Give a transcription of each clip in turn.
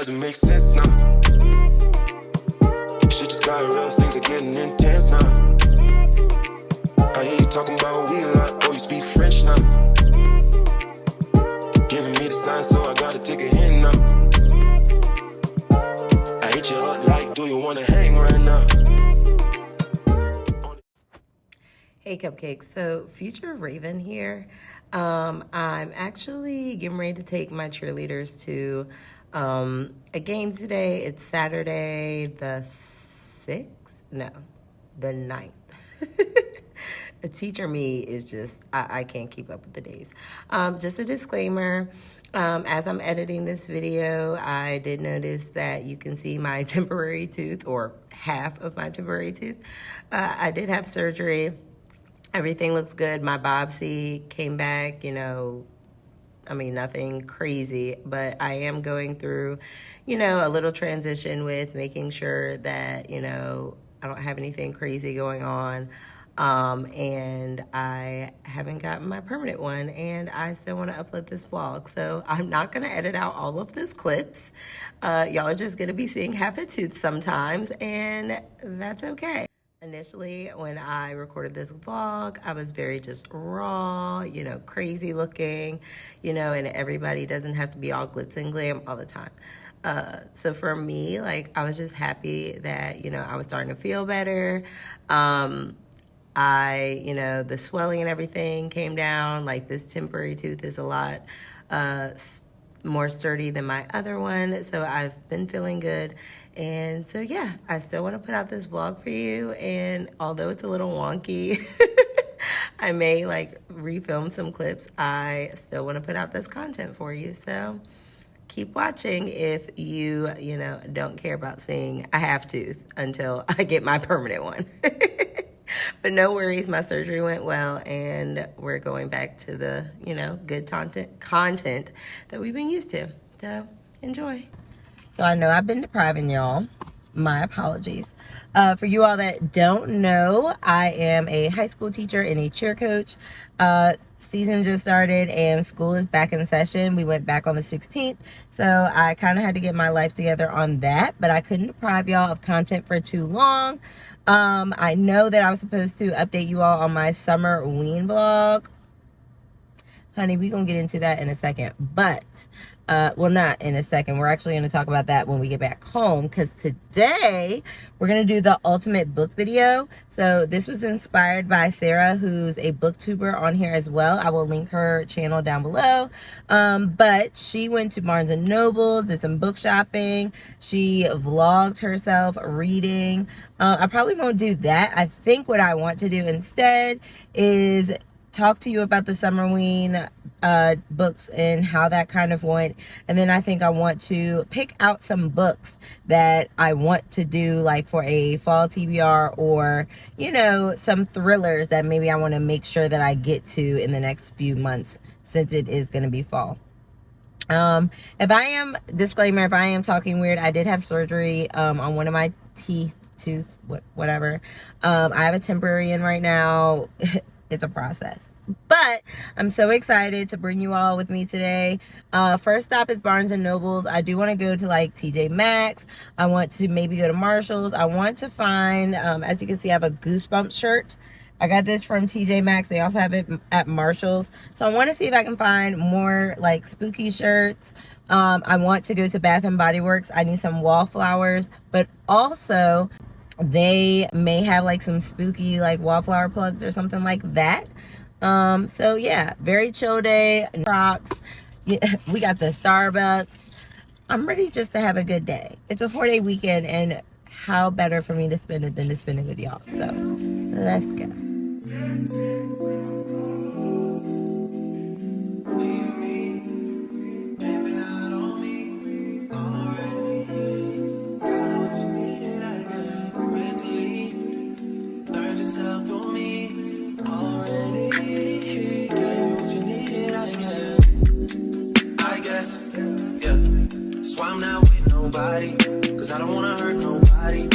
doesn't make sense now. Shit just got real, things are getting intense now. I hear you talking about we a lot, oh you speak French now. Giving me the sign, so I gotta take a hint now. I hit you up like, do you wanna hang right now? Hey Cupcake, so future Raven here. I'm actually getting ready to take my cheerleaders to a game today. It's Saturday the 6th? No, the 9th. A teacher me is just, I can't keep up with the days. Just a disclaimer, as I'm editing this video, I did notice that you can see my temporary tooth, or half of my temporary tooth. I did have surgery. Everything looks good. My biopsy came back, you know, I mean, nothing crazy, but I am going through, you know, a little transition with making sure that, you know, I don't have anything crazy going on. And I haven't gotten my permanent one, and I still want to upload this vlog. So I'm not going to edit out all of those clips. Y'all are just going to be seeing half a tooth sometimes, and that's okay. Initially, when I recorded this vlog, I was very just raw, you know, crazy looking, you know, and everybody doesn't have to be all glitz and glam all the time. So for me, like, I was just happy that, you know, I was starting to feel better. You know, the swelling and everything came down. Like, this temporary tooth is a lot more sturdy than my other one. So I've been feeling good. And so, yeah, I still want to put out this vlog for you. And although it's a little wonky, I may like refilm some clips. I still want to put out this content for you. So keep watching if you know, don't care about seeing a half tooth until I get my permanent one. But no worries, my surgery went well, and we're going back to the, you know, good content that we've been used to. So enjoy. So I know I've been depriving y'all. My apologies. For you all that don't know, I am a high school teacher and a cheer coach. Season just started and school is back in session. We went back on the 16th. So I kind of had to get my life together on that, but I couldn't deprive y'all of content for too long. I know that I was supposed to update you all on my summer ween vlog. Honey, we're going to get into that in a second. But, well, not in a second. We're actually going to talk about that when we get back home. Because today, we're going to do the ultimate book video. So, this was inspired by Sarah, who's a booktuber on here as well. I will link her channel down below. But she went to Barnes & Noble, did some book shopping. She vlogged herself reading. I probably won't do that. I think what I want to do instead is talk to you about the summer ween books and how that kind of went. And then I think I want to pick out some books that I want to do, like for a fall TBR, or, you know, some thrillers that maybe I want to make sure that I get to in the next few months, since it is going to be fall. Disclaimer, if I am talking weird, I did have surgery on one of my whatever. I have a temporary in right now. It's a process. But I'm so excited to bring you all with me today. First stop is Barnes & Noble's. I do want to go to like TJ Maxx. I want to maybe go to Marshall's. I want to find, as you can see, I have a Goosebumps shirt. I got this from TJ Maxx. They also have it at Marshall's. So I want to see if I can find more like spooky shirts. I want to go to Bath & Body Works. I need some wallflowers, but also they may have like some spooky like wallflower plugs or something like that. So yeah, very chill day. Crocs. Yeah, we got the Starbucks. I'm ready just to have a good day. It's a 4-day weekend, and how better for me to spend it than to spend it with y'all. So let's go. I'm not with nobody, cause I don't wanna hurt nobody.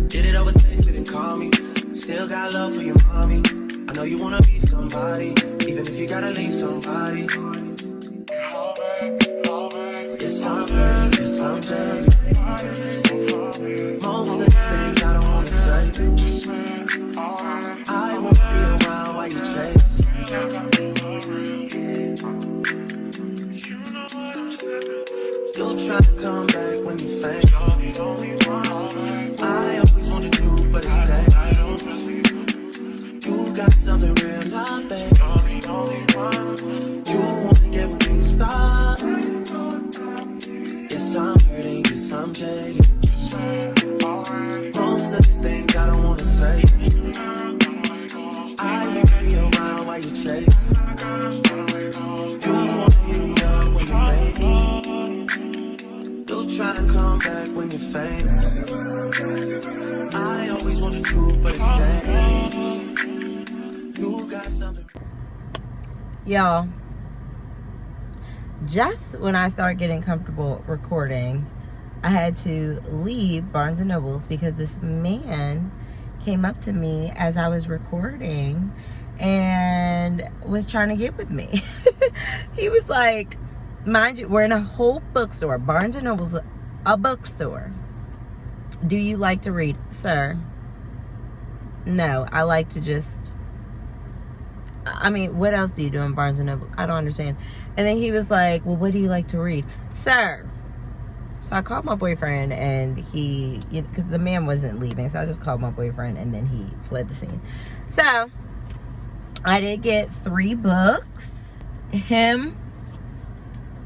Did it over text, didn't call me. Still got love for your mommy. I know you wanna be somebody, even if you gotta leave somebody. Yes, I'm hurting, yes, I'm jaded. Most of the things I don't wanna say. I won't be around while you chase. You try to come back when you faint. I always want the truth, but it's dangerous. You got something real, not bad. You wanna get with me, stop. Yes, I'm hurting, yes, I'm jaded. Most of these things I don't wanna say. I won't be around while you chase. You wanna hit me up when you make it. You try to come back when you're famous. I always want the truth, but it's dangerous. You got something. Y'all, just when I started getting comfortable recording, I had to leave Barnes & Noble's because this man came up to me as I was recording and was trying to get with me. He was like, mind you, we're in a whole bookstore. Barnes & Noble's a bookstore. Do you like to read? Sir, no, I like to just, I mean, what else do you do in Barnes & Noble? I don't understand. And then he was like, well, what do you like to read? Sir. So I called my boyfriend and he, because the man wasn't leaving. So I just called my boyfriend and then he fled the scene. So I did get 3 books. Him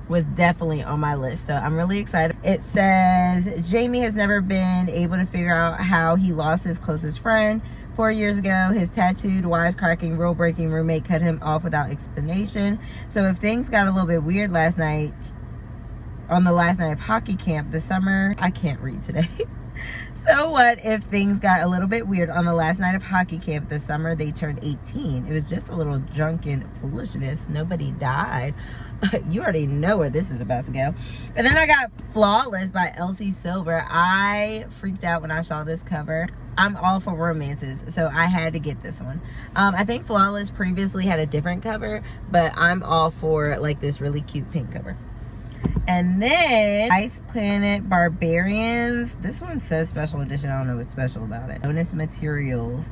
was definitely on my list. So I'm really excited. It says, Jamie has never been able to figure out how he lost his closest friend. 4 years ago, his tattooed, wisecracking, rule-breaking roommate cut him off without explanation. So if things got a little bit weird last night, on the last night of hockey camp this summer, I can't read today. So what if things got a little bit weird on the last night of hockey camp this summer? They turned 18. It was just a little drunken foolishness. Nobody died. You already know where this is about to go. And then I got Flawless by Elsie Silver. I freaked out when I saw this cover. I'm all for romances, so I had to get this one. I think Flawless previously had a different cover, but I'm all for like this really cute pink cover. And then Ice Planet Barbarians. This one says special edition. I don't know what's special about it. Bonus materials.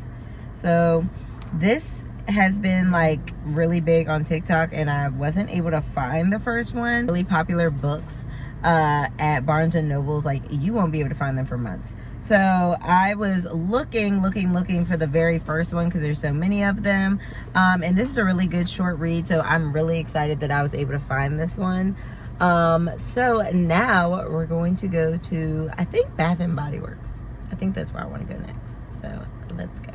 So this has been like really big on TikTok and I wasn't able to find the first one. Really popular books at Barnes & Noble's. Like you won't be able to find them for months. So I was looking for the very first one because there's so many of them. And this is a really good short read. So I'm really excited that I was able to find this one. So now we're going to go to, I think, Bath & Body Works. I think that's where I want to go next. So let's go.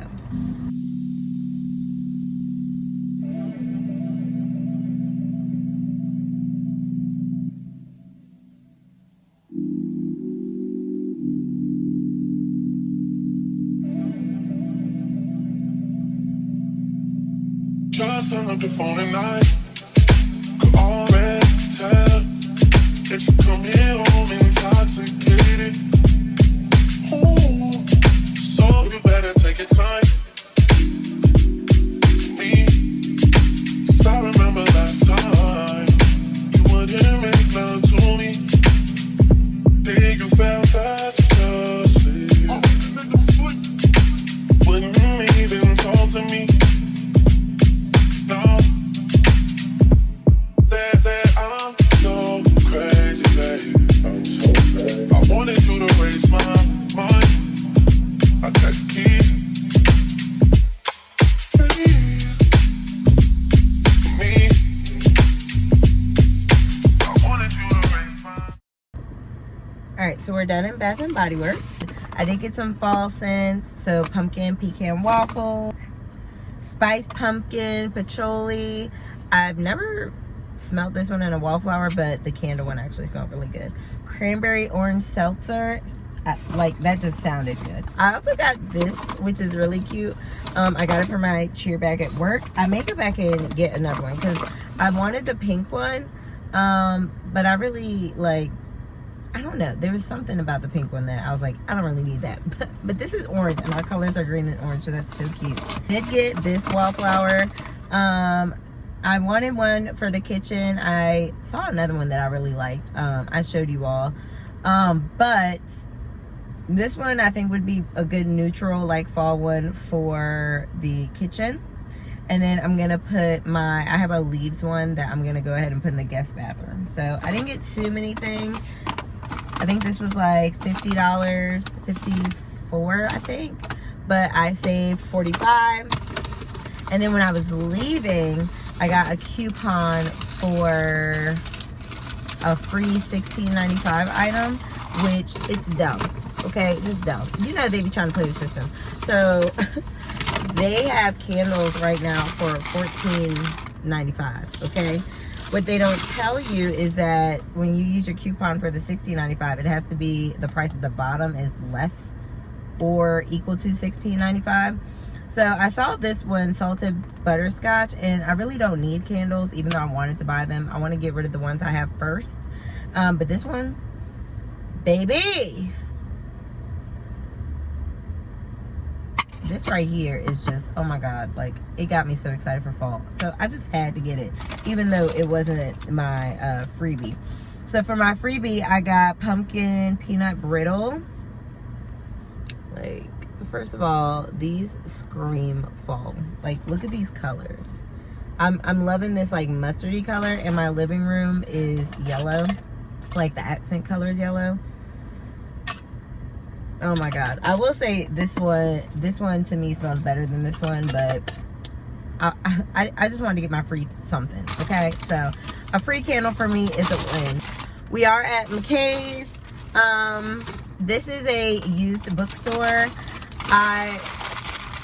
Just hung up the phone at night. Could already tell that you come here home intoxicated. Ooh, so you better take your time. Me, 'cause I remember last time you wouldn't make love to me. Then you fell fast asleep. Wouldn't even talk to me. No, say I'm so crazy, baby. I'm so crazy. I wanted you to raise my mind. I got the keys. Please, for me. I wanted you to raise my. All right, so we're done at Bath & Body Works. I did get some fall scents. So pumpkin pecan waffle, spice pumpkin, patchouli. I've never smelled this one in a wallflower, but the candle one actually smelled really good. Cranberry orange seltzer. Like, that just sounded good. I also got this, which is really cute. I got it for my cheer bag at work. I may go back and get another one because I wanted the pink one, but I really, like, I don't know. There was something about the pink one that I was like, I don't really need that. But this is orange, and our colors are green and orange, so that's so cute. I did get this wallflower. I wanted one for the kitchen. I saw another one that I really liked. I showed you all. But this one I think would be a good neutral, like fall one for the kitchen. And then I'm gonna put I have a leaves one that I'm gonna go ahead and put in the guest bathroom. So I didn't get too many things. I think this was like $50, $54, I think. But I saved $45. And then when I was leaving, I got a coupon for a free $16.95 item, which it's dumb. Okay, just dumb. You know they be trying to play the system. So they have candles right now for $14.95. Okay, what they don't tell you is that when you use your coupon for the $16.95, it has to be the price at the bottom is less or equal to $16.95. So I saw this one, salted butterscotch, and I really don't need candles, even though I wanted to buy them. I want to get rid of the ones I have first. But this one, baby, this right here is just, oh my God, like it got me so excited for fall. So I just had to get it, even though it wasn't my freebie. So for my freebie, I got pumpkin peanut brittle. Like, first of all, these scream fall. Like, look at these colors. I'm loving this like mustardy color, and my living room is yellow. Like the accent color is yellow. Oh my God. I will say this one to me smells better than this one, but I just wanted to get my free something. Okay, so a free candle for me is a win. We are at McKay's. This is a used bookstore. I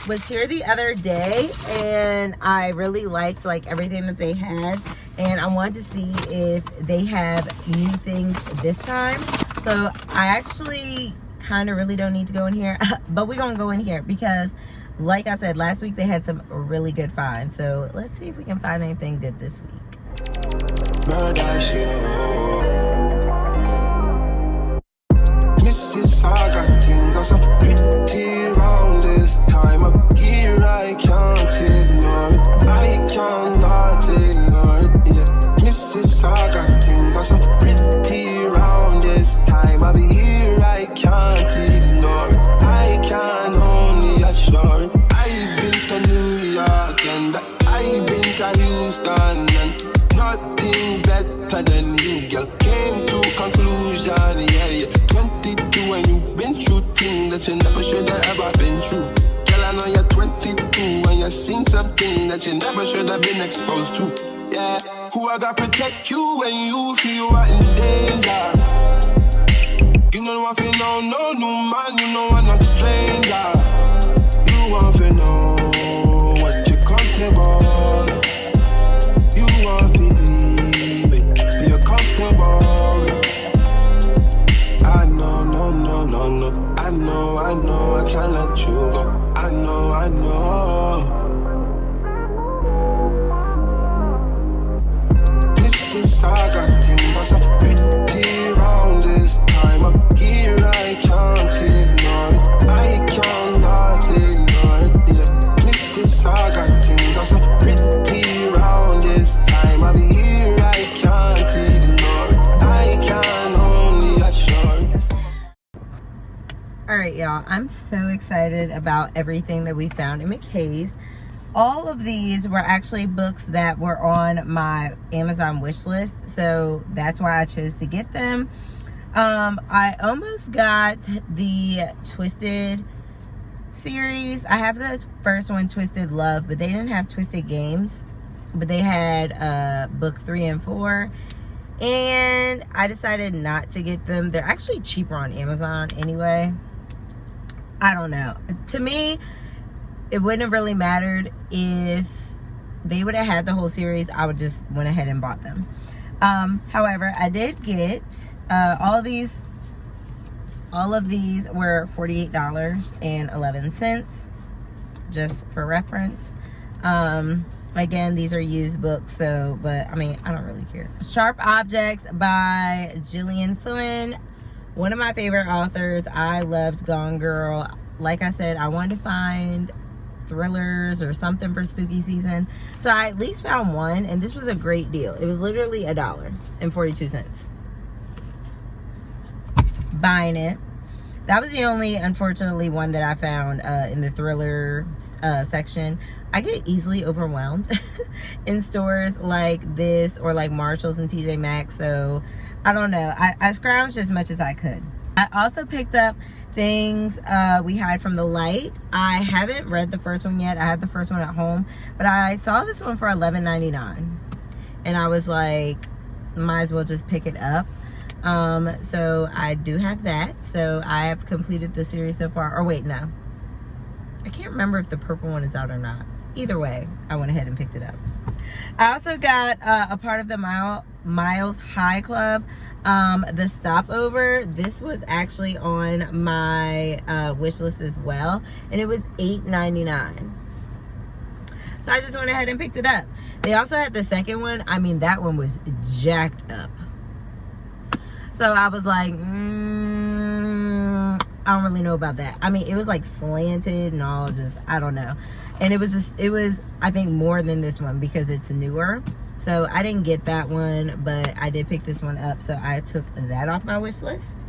was here the other day and I really liked like everything that they had, and I wanted to see if they have new things this time. So I actually kind of really don't need to go in here, but we're gonna go in here because like I said, last week they had some really good finds. So let's see if we can find anything good this week. Mrs. I got things are so pretty round this time of year. I can't ignore it. I cannot ignore it. Yeah. Mrs. I got things are so pretty round this time of year. I can't ignore it. I can only assure it. I've been to New York and I've been to Houston, and nothing's better than you, girl. Came to conclusion, yeah. 22 and you've been through things that you never should have ever been through. Girl, I know you're 22 and you've seen something that you never should have been exposed to. Yeah, who I got protect you when you feel you are in danger. You know what you know, no new man, you know I'm not stranger. You want to know what you're comfortable. You want to be, you're comfortable. I know, no. I know, I can't let you go. I know. This is I got things are so pretty round this time of year. I can't ignore it. I cannot ignore it. Yeah. This is I got things are so pretty round this time of year. I can't ignore it. I can only assure it. All right, y'all, I'm so excited about everything that we found in McKay's. All of these were actually books that were on my Amazon wish list, so that's why I chose to get them. I almost got the Twisted series. I have the first one, Twisted Love, but they didn't have Twisted Games, but they had book 3 and 4, and I decided not to get them. They're actually cheaper on Amazon anyway. I don't know. To me, it wouldn't have really mattered if they would have had the whole series. I would just went ahead and bought them. However, I did get all of these were $48.11, just for reference. Again, these are used books, so, but I mean, I don't really care. Sharp Objects by Gillian Flynn. One of my favorite authors. I loved Gone Girl. Like I said, I wanted to find thrillers or something for spooky season. So I at least found one, and this was a great deal. It was literally $1.42. Buying it. That was the only, unfortunately, one that I found in the thriller section. I get easily overwhelmed in stores like this or like Marshalls and TJ Maxx. So I don't know. I scrounged as much as I could. I also picked up things we hide from the light. I haven't read the first one yet. I have the first one at home, but I saw this one for $11.99, and I was like, might as well just pick it up. So I do have that. So I have completed the series so far. Or wait, no, I can't remember if the purple one is out or not. Either way, I went ahead and picked it up. I also got a part of the Miles High Club. The Stopover, this was actually on my wish list as well, and it was $8.99. So I just went ahead and picked it up. They also had the second one. I mean, that one was jacked up. So I was like, I don't really know about that. I mean, it was like slanted and all, just, I don't know. And it was I think more than this one because it's newer. So I didn't get that one, but I did pick this one up. So I took that off my wish list.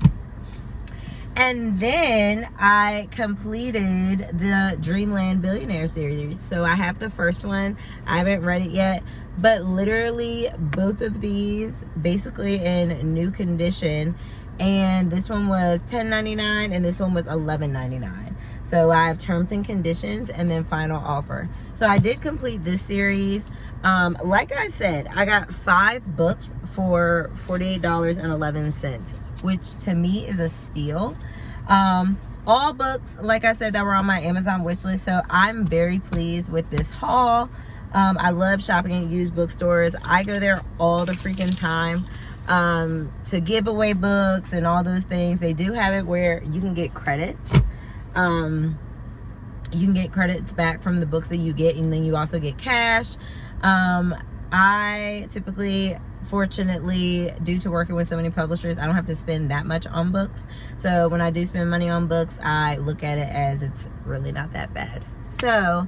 And then I completed the Dreamland Billionaire series. So I have the first one. I haven't read it yet. But literally both of these basically in new condition. And this one was $10.99 and this one was $11.99. So I have terms and conditions and then final offer. So I did complete this series. Like I said, I got 5 books for $48.11, which to me is a steal. All books, like I said, that were on my Amazon wish list. So I'm very pleased with this haul. I love shopping at used bookstores. I go there all the freaking time to give away books and all those things. They do have it where you can get credits. You can get credits back from the books that you get, and then you also get cash. I typically, fortunately, due to working with so many publishers, I don't have to spend that much on books. So when I do spend money on books, I look at it as it's really not that bad. So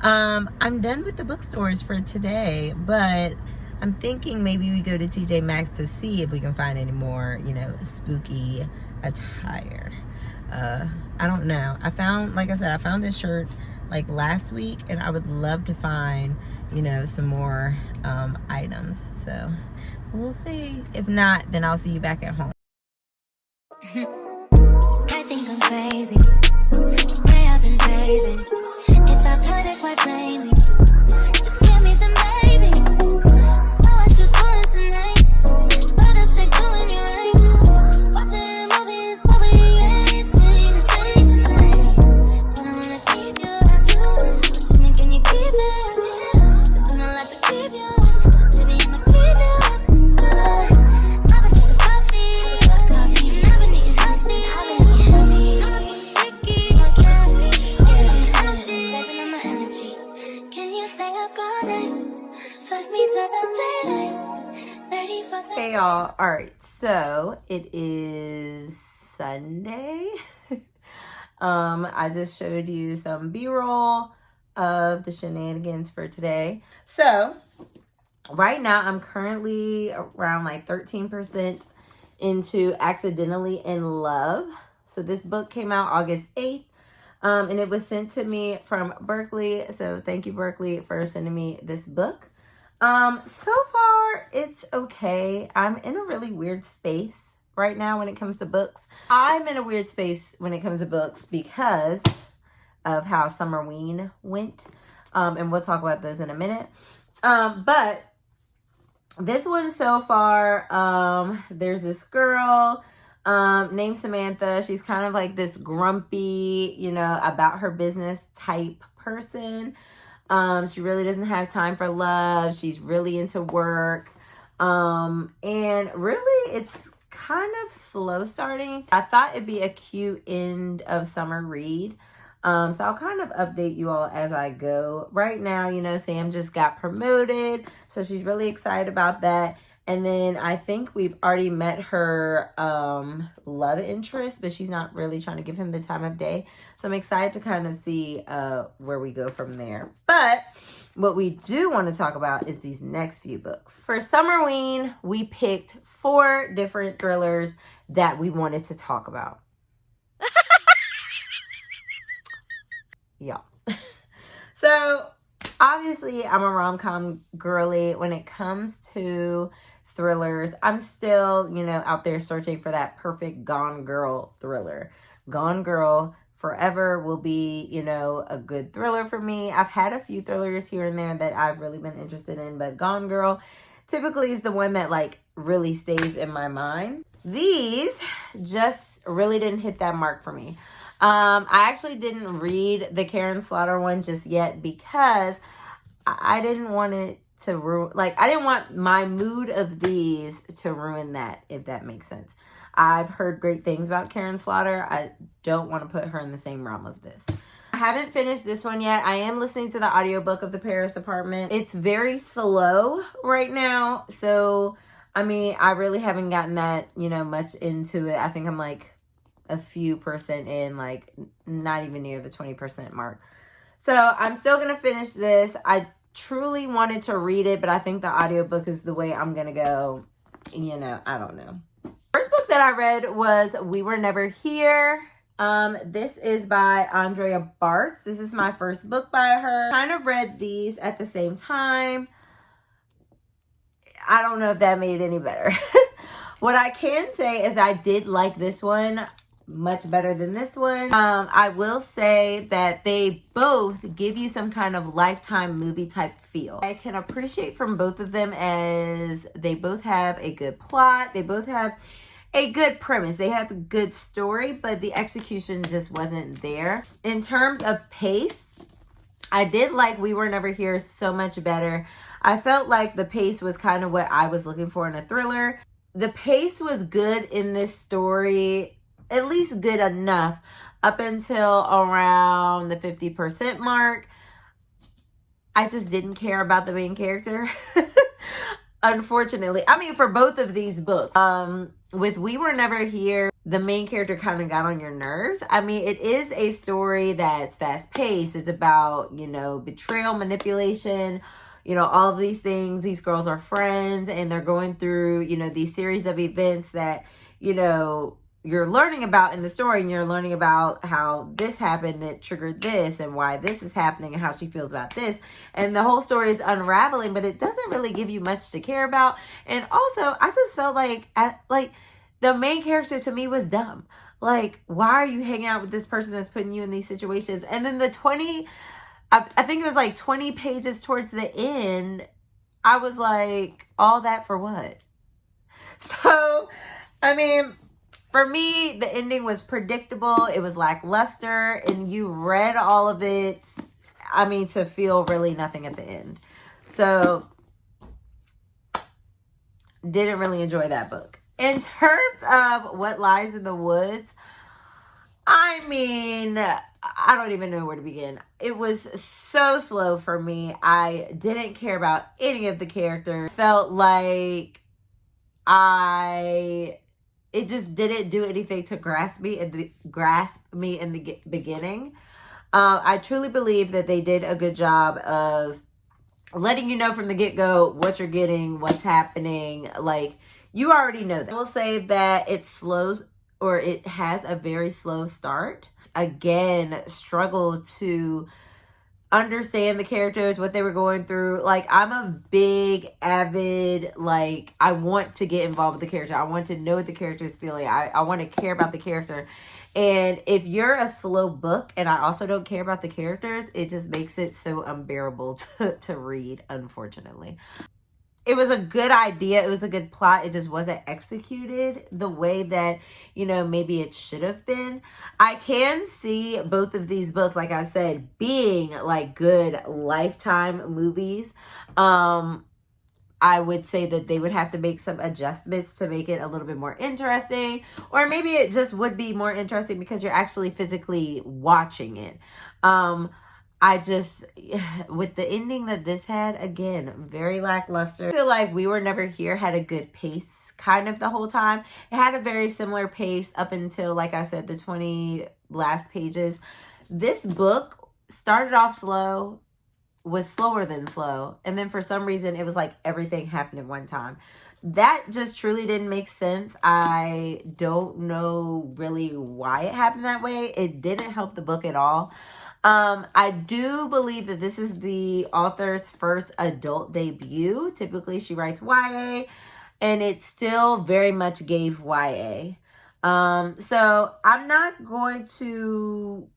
I'm done with the bookstores for today, but I'm thinking maybe we go to TJ Maxx to see if we can find any more, spooky attire. I don't know. Like I said, I found this shirt like last week, and I would love to find, some more items. So we'll see. If not, then I'll see you back at home. I think I'm crazy. Way I've been craving. If I put it quite plainly, just give me the baby. So what you doing tonight? But I stay doing you right. Watching movies, ain't seen a thing tonight. But I wanna keep you around you. What you mean, can you keep it? Cause I'm not like to keep you. So baby, I'ma keep you up. I've been drinking coffee, and I've been eating healthy. I'ma keep sticky, energy, saving all my energy. Can you stay up all night? Fuck me till the daylight. 30 for the Hey y'all, alright, so it is Sunday. I just showed you some B-roll of the shenanigans for today. So right now I'm currently around like 13% into Accidentally in Love. So this book came out August 8th. And it was sent to me from Berkeley. So thank you, Berkeley, for sending me this book. So far, it's okay. I'm in a really weird space right now when it comes to books. I'm in a weird space when it comes to books because of how Summerween went. And we'll talk about those in a minute. But this one so far, there's this girl named Samantha. She's kind of like this grumpy, about her business type person. She really doesn't have time for love. She's really into work. And really it's kind of slow starting. I thought it'd be a cute end of summer read. So I'll kind of update you all as I go. Right now, Sam just got promoted, so she's really excited about that. And then I think we've already met her love interest, but she's not really trying to give him the time of day. So I'm excited to kind of see where we go from there. But what we do want to talk about is these next few books. For Summerween, we picked 4 different thrillers that we wanted to talk about. Yeah. So obviously I'm a rom-com girly. When it comes to thrillers, I'm still, out there searching for that perfect Gone Girl thriller. Gone Girl forever will be, a good thriller for me. I've had a few thrillers here and there that I've really been interested in, but Gone Girl typically is the one that really stays in my mind. These just really didn't hit that mark for me. I actually didn't read the Karen Slaughter one just yet because I didn't want it to ruin, I didn't want my mood of these to ruin that, if that makes sense. I've heard great things about Karen Slaughter. I don't want to put her in the same realm of this. I haven't finished this one yet. I am listening to the audiobook of The Paris Apartment. It's very slow right now. So, I really haven't gotten that, much into it. I think I'm a few percent in, not even near the 20% mark. So I'm still going to finish this. I truly wanted to read it, but I think the audiobook is the way I'm going to go. I don't know. First book that I read was We Were Never Here. This is by Andrea Bartz. This is my first book by her. Kind of read these at the same time. I don't know if that made it any better. What I can say is I did like this one much better than this one. I will say that they both give you some kind of Lifetime movie type feel. I can appreciate from both of them as they both have a good plot. They both have a good premise. They have a good story, but the execution just wasn't there. In terms of pace, I did like We Were Never Here so much better. I felt like the pace was kind of what I was looking for in a thriller. The pace was good in this story, at least good enough up until around the 50% mark. I just didn't care about the main character. Unfortunately. For both of these books. With We Were Never Here, the main character kind of got on your nerves. It is a story that's fast paced. It's about, betrayal, manipulation, all of these things. These girls are friends and they're going through, these series of events that, you're learning about in the story, and you're learning about how this happened that triggered this and why this is happening and how she feels about this. And the whole story is unraveling, but it doesn't really give you much to care about. And also, I just felt like the main character to me was dumb. Why are you hanging out with this person that's putting you in these situations? And then I think it was 20 pages towards the end, I was like, all that for what? So, for me, the ending was predictable. It was lackluster, and you read all of it, to feel really nothing at the end. So, didn't really enjoy that book. In terms of What Lies in the Woods, I don't even know where to begin. It was so slow for me. I didn't care about any of the characters. Felt like it just didn't do anything to grasp me in the beginning. I truly believe that they did a good job of letting you know from the get-go what you're getting, what's happening. You already know that. I will say that it slows, or it has a very slow start. Again, struggle to understand the characters, what they were going through. I'm a big avid, I want to get involved with the character. I want to know what the character is feeling. I want to care about the character. And if you're a slow book and I also don't care about the characters, it just makes it so unbearable to read, unfortunately. It was a good idea. It was a good plot. It just wasn't executed the way that, maybe it should have been. I can see both of these books, like I said, being good Lifetime movies. I would say that they would have to make some adjustments to make it a little bit more interesting. Or maybe it just would be more interesting because you're actually physically watching it. I just, with the ending that this had, again, very lackluster. I feel like We Were Never Here had a good pace kind of the whole time. It had a very similar pace up until, like I said, the 20 last pages. This book started off slow, was slower than slow, and then for some reason it was like everything happened at one time. That just truly didn't make sense. I don't know really why it happened that way. It didn't help the book at all. I do believe that this is the author's first adult debut. Typically she writes YA, and it still very much gave YA. So I'm not going to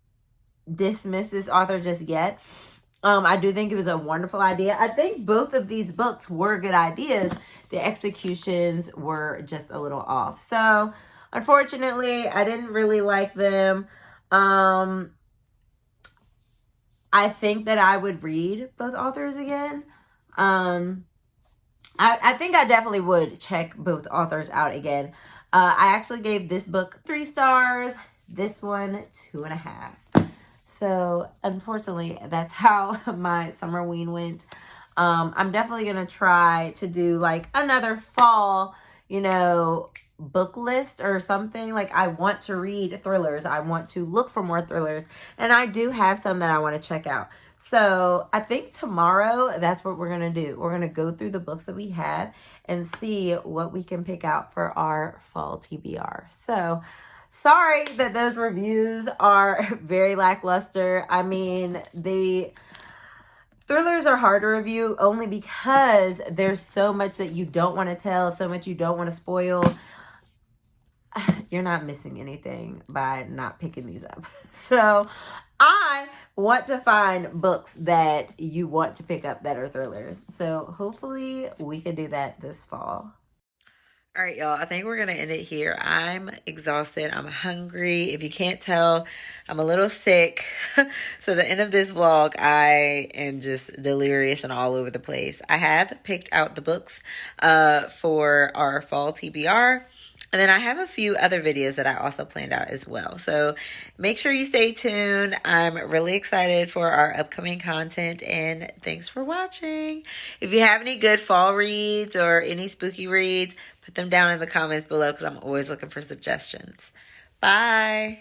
dismiss this author just yet. I do think it was a wonderful idea. I think both of these books were good ideas. The executions were just a little off. So, unfortunately, I didn't really like them. I think that I would read both authors again. I think I definitely would check both authors out again. I actually gave this book 3 stars. This one, 2.5. So, unfortunately, that's how my Summerween went. I'm definitely going to try to do, like, another fall, book list or something. Like, I want to read thrillers. I want to look for more thrillers. And I do have some that I want to check out. So, I think tomorrow, that's what we're going to do. We're going to go through the books that we have and see what we can pick out for our fall TBR. So, sorry that those reviews are very lackluster. I mean, the thrillers are hard to review only because there's so much that you don't want to tell, so much you don't want to spoil. You're not missing anything by not picking these up. So I want to find books that you want to pick up that are thrillers. So hopefully we can do that this fall. All right, y'all, I think we're going to end it here. I'm exhausted. I'm hungry. If you can't tell, I'm a little sick. So the end of this vlog, I am just delirious and all over the place. I have picked out the books for our fall TBR. And then I have a few other videos that I also planned out as well. So make sure you stay tuned. I'm really excited for our upcoming content, and thanks for watching. If you have any good fall reads or any spooky reads, put them down in the comments below because I'm always looking for suggestions. Bye.